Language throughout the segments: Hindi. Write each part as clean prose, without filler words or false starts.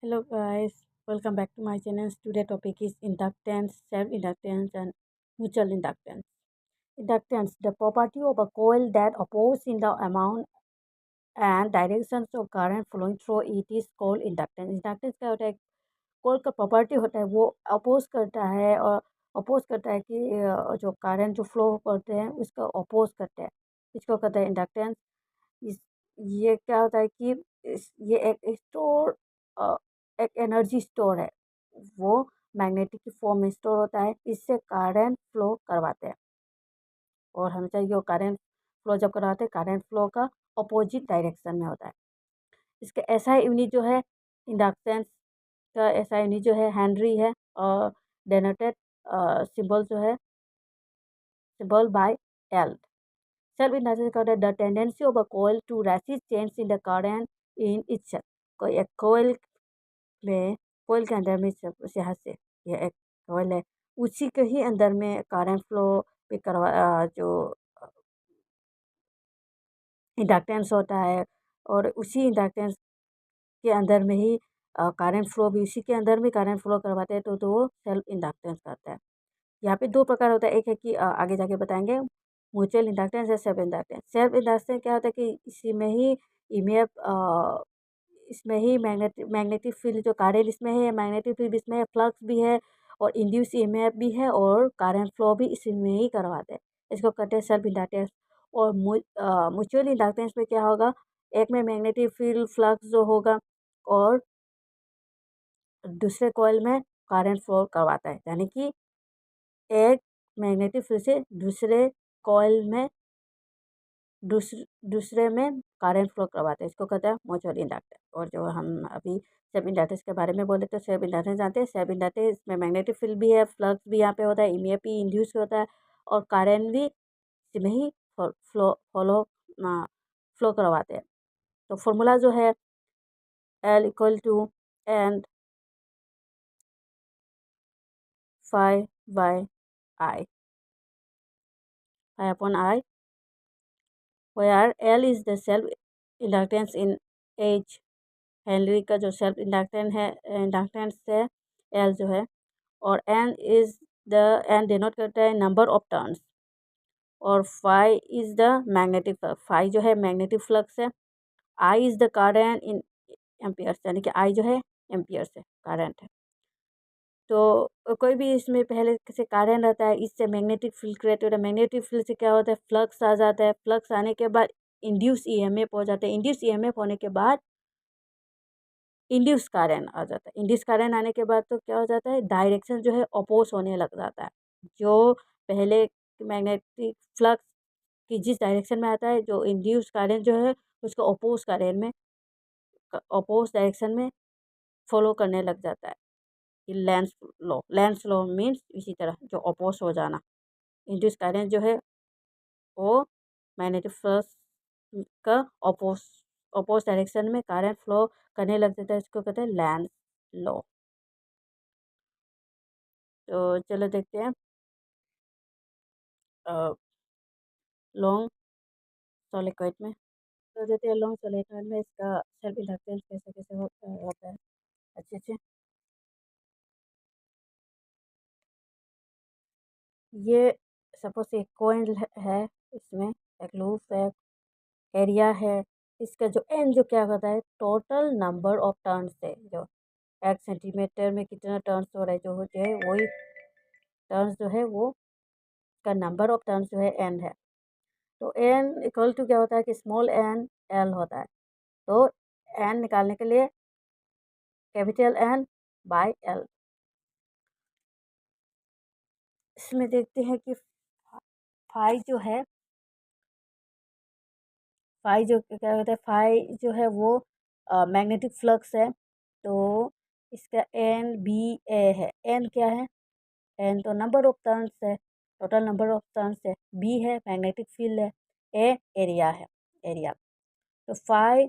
Hello guys, welcome back to my channel. Today topic is inductance, self-inductance and mutual inductance. Inductance, the property of a coil that opposes in the amount and directions of current flowing through it is called inductance. Inductance क्या होता है? कोयल का प्रॉपर्टी होता है वो अपोज करता है और अपोज करता है कि जो करंट जो फ्लो करते हैं उसका अपोज करता है, इसको कहते हैं इंडक्टेंस। इस ये क्या होता है कि ये एक स्टोर, एक एनर्जी स्टोर है, वो मैग्नेटिक की फॉर्म में स्टोर होता है, इससे करंट फ्लो करवाते हैं। और हमेशा ये करंट फ्लो जब करवाते हैं करंट फ्लो का अपोजिट डायरेक्शन में होता है। इसका एसआई यूनिट जो है इंडक्टेंस का एसआई यूनिट जो है हेनरी है और डेनोटेड सिंबल जो है सिंबल बाय एल। Self-inductance का the tendency of a coil to resist change in the current in itself। कोई एक कोयल के अंदर में यहाँ से ये एक कोयल है, उसी के ही अंदर में करंट फ्लो पे जो इंडक्टेंस होता है और उसी इंडक्टेंस के अंदर में ही करंट फ्लो भी उसी के अंदर में करंट फ्लो करवाते हैं, तो वो सेल्फ इंडक्टेंस करता है। यहाँ पे दो प्रकार होता है, एक है कि आगे जाके बताएंगे म्यूचुअल इंडक्टेंस या सेल्फ इंडक्टेंस। सेल्फ इंडक्टेंस क्या होता है कि इसी में ही ईएमएफ, इसमें ही मैग्नेटिक फील्ड जो करंट इसमें है, मैग्नेटिक फील्ड इसमें है, फ्लक्स भी है और इंड्यूस ईएमएफ भी है और करंट फ्लो भी इसी में ही करवाते हैं, इसको कहते हैं सेल्फ इंडक्टेंस। और म्यूचुअल इंडक्टेंस में क्या होगा, एक में मैग्नेटिक फील्ड फ्लक्स जो होगा और दूसरे कॉइल में करंट फ्लो करवाता है, यानी कि एक मैग्नेटिक फील्ड से दूसरे कॉइल में दूसरे में करंट फ्लो करवाते हैं, इसको कहते हैं म्यूचुअल इंडक्टेंस। और जो हम अभी सेल्फ इंडक्टेंस के बारे में बोले तो सेल्फ इंडक्टेंस जानते हैं। सेल्फ इंडक्टेंस में मैग्नेटिक फील्ड भी है, फ्लक्स भी यहाँ पे होता है, ईएमएफ भी इंड्यूस होता है और करंट भी इसमें ही फॉलो फ्लो करवाते हैं। तो फॉर्मूला जो है L equal to n phi by I, upon I, where L is the self inductance in H। Henry का जो सेल्फ इंडक्टेंस है एल जो है, और n is the n denote करता है नंबर ऑफ टर्न्स, और phi is the magnetic flux, phi जो है मैग्नेटिक फ्लक्स है, I is the current in amperes, यानी कि आई जो है एम्पियर्स है, करंट है। तो कोई भी इसमें पहले से करंट रहता है, इससे मैग्नेटिक फील्ड क्रिएट होता है, मैग्नेटिक फील्ड से क्या होता है, फ्लक्स आ जाता है, फ्लक्स आने के बाद इंड्यूस ईएमएफ हो जाता है, इंड्यूस ईएमएफ होने के बाद इंड्यूस करंट आ जाता है, इंड्यूस करंट आने के बाद तो क्या हो जाता है, डायरेक्शन जो है अपोज होने लग जाता है। जो पहले मैग्नेटिक फ्लक्स की जिस डायरेक्शन में आता है, जो इंड्यूस करंट जो है उसको अपोज करंट में अपोज डायरेक्शन में फॉलो करने लग जाता है। लेंस लॉ मीन्स इसी तरह जो अपोज हो जाना, इंड्यूस करंट जो है वो मैग्नेटिक फ्लक्स का अपोज अपोज डायरेक्शन में करंट फ्लो करने लग जाता है, इसको कहते हैं लेंस लॉ। तो चलो देखते हैं लॉन्ग सॉलिक्विड में। तो देखते हैं लॉन्ग सॉलिक्विड में इसका सेल्फ इंडक्टेंस कैसे कैसे होता है अच्छे से। ये सपोज एक कॉइल है, इसमें एक लूप है, एरिया है, इसका जो एन जो क्या होता है, टोटल नंबर ऑफ टर्न्स है, जो 1 सेंटीमीटर में कितना टर्न्स हो रहा है जो होते हैं वही टर्न्स जो है वो का नंबर ऑफ टर्न्स जो है एन है। तो एन इक्वल टू क्या होता है कि स्मॉल एन एल होता है। तो एन निकालने के लिए कैपिटल एन बाय एल, इसमें देखते हैं कि फाई जो है, फाई जो क्या कहते हैं, फाई जो है वो मैग्नेटिक फ्लक्स है, तो इसका एन बी ए है। एन क्या है, एन तो नंबर ऑफ टर्न्स है, टोटल नंबर ऑफ टर्न्स है, बी है मैग्नेटिक फील्ड है, ए एरिया है, एरिया। तो फाई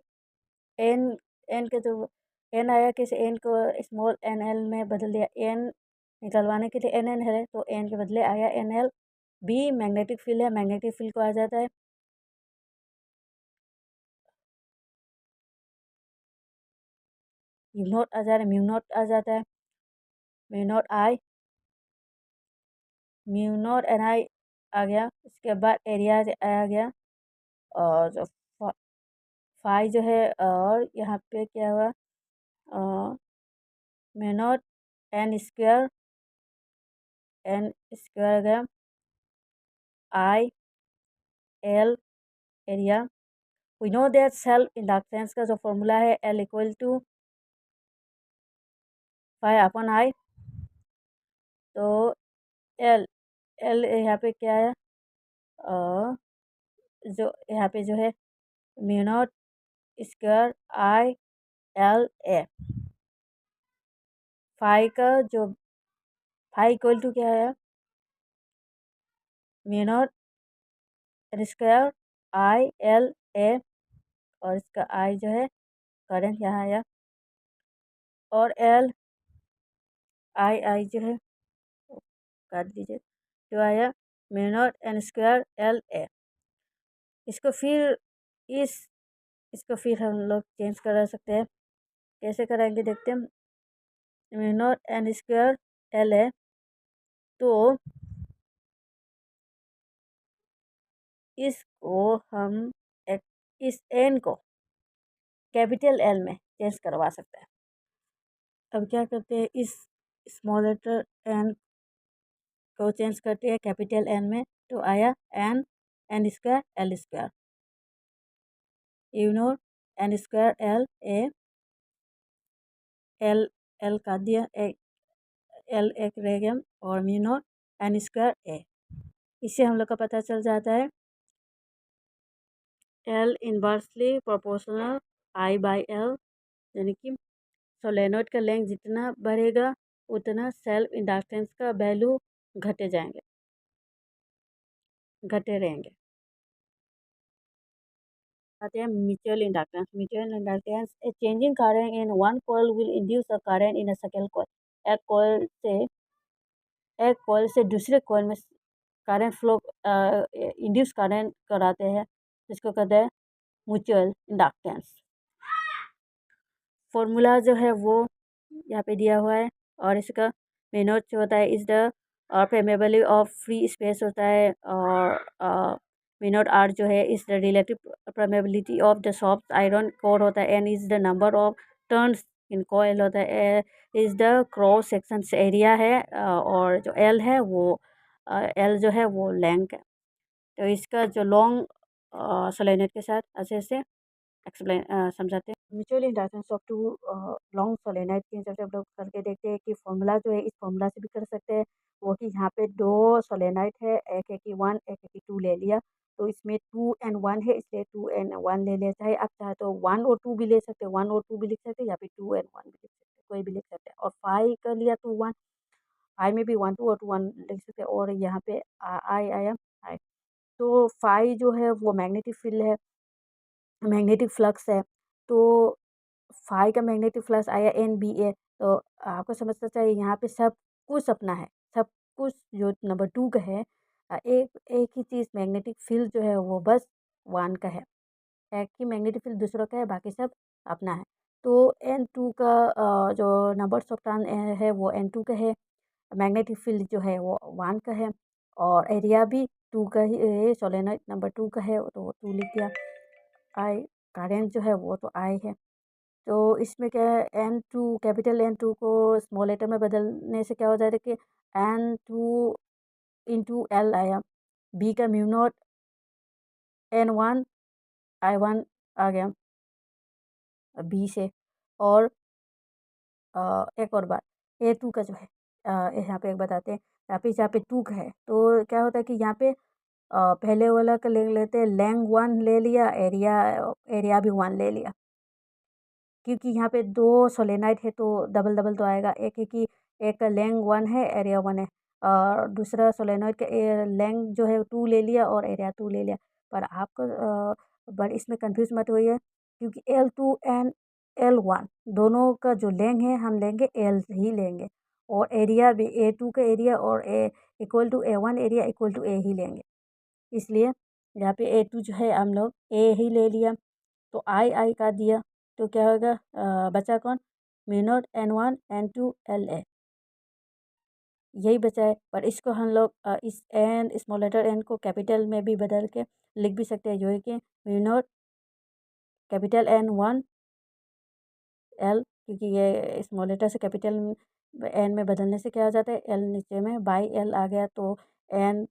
एन, एन के जो एन आया कि एन को स्मॉल एन एल में बदल दिया, एन निकलवाने के लिए एन एन है तो एन के बदले आया N L. B magnetic field है, मैग्नेटिक फील्ड को आ जाता है यू नॉट आ जा रहा है, म्यू नॉट आ जाता है, mu naught I, mu naught n I आ गया। उसके बाद एरिया आ गया, और जो फाई जो है, और यहाँ पे क्या हुआ, mu naught N square, n square आ गया, I L area. We know that self inductance का जो फॉर्मूला है L equal to phi upon I. तो एल एल यहाँ पे क्या है, जो यहाँ पे जो है mu naught square I L A. Phi का जो फाई इक्वल टू क्या है, mu naught N square I L A, और इसका आई जो है करंट यहाँ आया, और एल आई आई जो है काट दीजिए, जो आया mu naught N square L ए। इसको फिर इस इसको फिर हम लोग चेंज करा सकते हैं। कैसे कराएंगे देखते हैं। Mu naught N square L ए, तो इसको हम इस एन को कैपिटल एल में चेंज करवा सकते हैं। अब क्या करते हैं, इस स्मॉल लेटर एन को चेंज करते हैं कैपिटल एन में, तो आया N N square L square, you know N square L A, L L का दिया एल एक रह गया, और mu naught N square A. इससे हम लोग का पता चल जाता है L inversely proportional I by L, यानी कि सोलेनोइड का लेंथ जितना बढ़ेगा उतना सेल्फ इंडक्टेंस का वैल्यू घटे रहेंगे। आते हैं mutual inductance. Mutual inductance, a changing current in one coil will induce a current in a second coil. एक कॉइल से दूसरे कॉइल में करंट फ्लो, इंड्यूस करंट कराते हैं, जिसको कहते हैं म्यूचुअल इंडक्टेंस। फॉर्मूला जो है वो यहाँ पे दिया हुआ है, और इसका मेनोट जो होता है is the permeability of free space होता है, और मेनोट आर जो है is the relative permeability of the soft iron core होता है, N is the number of turns in coil होता है, is the cross section area है, और जो एल है वो एल जो है वो लेंथ है। तो इसका जो लॉन्ग सोलेनोइड के साथ अच्छे से एक्सप्लेन समझाते हैं। Mutual inductance of two long solenoid की जब हम लोग करके देखते हैं कि फॉर्मूला जो है इस फॉर्मूला से भी कर सकते हैं। वो कि यहाँ पे दो सोलेनोइड है, एक है कि 1 एक है कि 2 ले लिया, तो इसमें 2 एंड 1 है, इसलिए 2 एंड 1 ले लिया। चाहे आप चाहे तो 1 और 2 भी ले सकते हैं, 1 और 2 भी लिख सकते हैं, या फिर 2 एंड 1 भी लिख सकते हैं, कोई भी लिख सकते हैं। और 5 कर लिया तो 1, आई में भी 1 2 और 2 1 लिख सकते हैं, और यहाँ पे आई आया आई। तो 5 जो है वो मैग्नेटिक फील्ड है, मैग्नेटिक फ्लक्स है। तो फाई का मैग्नेटिक फ्लक्स आया एन बी ए। तो आपको समझना चाहिए यहाँ पे सब कुछ अपना है, सब कुछ जो नंबर 2 का है, एक एक ही चीज़ मैग्नेटिक फील्ड जो है वो बस 1 का है, एक ही मैग्नेटिक फील्ड दूसरों का है, बाकी सब अपना है। तो N2 का जो नंबर्स ऑफ टर्न है वो N2 का है, मैग्नेटिक फील्ड जो है वो 1 का है, और एरिया भी 2 का ही है, सोलेनोइड नंबर 2 का है तो वो 2 लिख दिया। आई करेंट जो है वो तो आई है। तो इसमें क्या है, N2 कैपिटल N2 को स्मॉल लेटर में बदलने से क्या हो जाता है कि N2 इंटू एल आया, बी का म्यू नॉट N1 I1 आ गया बी से। और एक और बात, A2 का जो है यहाँ पे एक बताते हैं, यहाँ पे 2 का है तो क्या होता है कि यहाँ पे पहले वाला का ले लेते हैं, लेंग 1 ले लिया, एरिया एरिया भी 1 ले लिया, क्योंकि यहाँ पे 2 सोलेनाइड है तो डबल डबल तो आएगा। एक है कि एक का लेंग 1 है, एरिया 1 है, और दूसरा सोलेनोइड का लेंग जो है 2 ले लिया और एरिया 2 ले लिया। पर आपको बट इसमें कंफ्यूज मत होइए, क्योंकि L2 एंड L1 दोनों का जो लेंग है हम लेंगे एल ही लेंगे, और एरिया भी A2 का एरिया और a equal to A1 area equal to a ही लेंगे। इसलिए यहाँ पे A2 जो है हम लोग ए ही ले लिया, तो आई आई का दिया, तो क्या होगा, बचा कौन, mu naught N1 N2 LA, यही बचा है। पर इसको हम लोग इस एन स्मॉल लेटर एन को कैपिटल में भी बदल के लिख भी सकते हैं, जो है कि mu naught capital N1 L, क्योंकि ये स्मॉल लेटर से कैपिटल एन में बदलने से क्या हो जाता है, एल नीचे में बाई एल आ गया, तो एन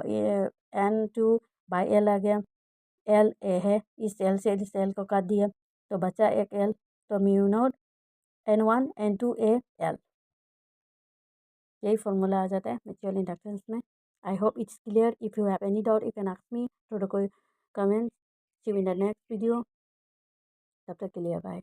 ये N2 बाई एल आ गया, एल ए है, इस एल से इस एल को काट दिया तो बचा एक एल, तो mu naught N1 N2 A L, यही फॉर्मूला आ जाता है म्यूचुअल इंडक्टेंस में। I hope it's clear. If you have any doubt you can ask me through the कोई comment. See you in the next video, तब तक के लिए बाय।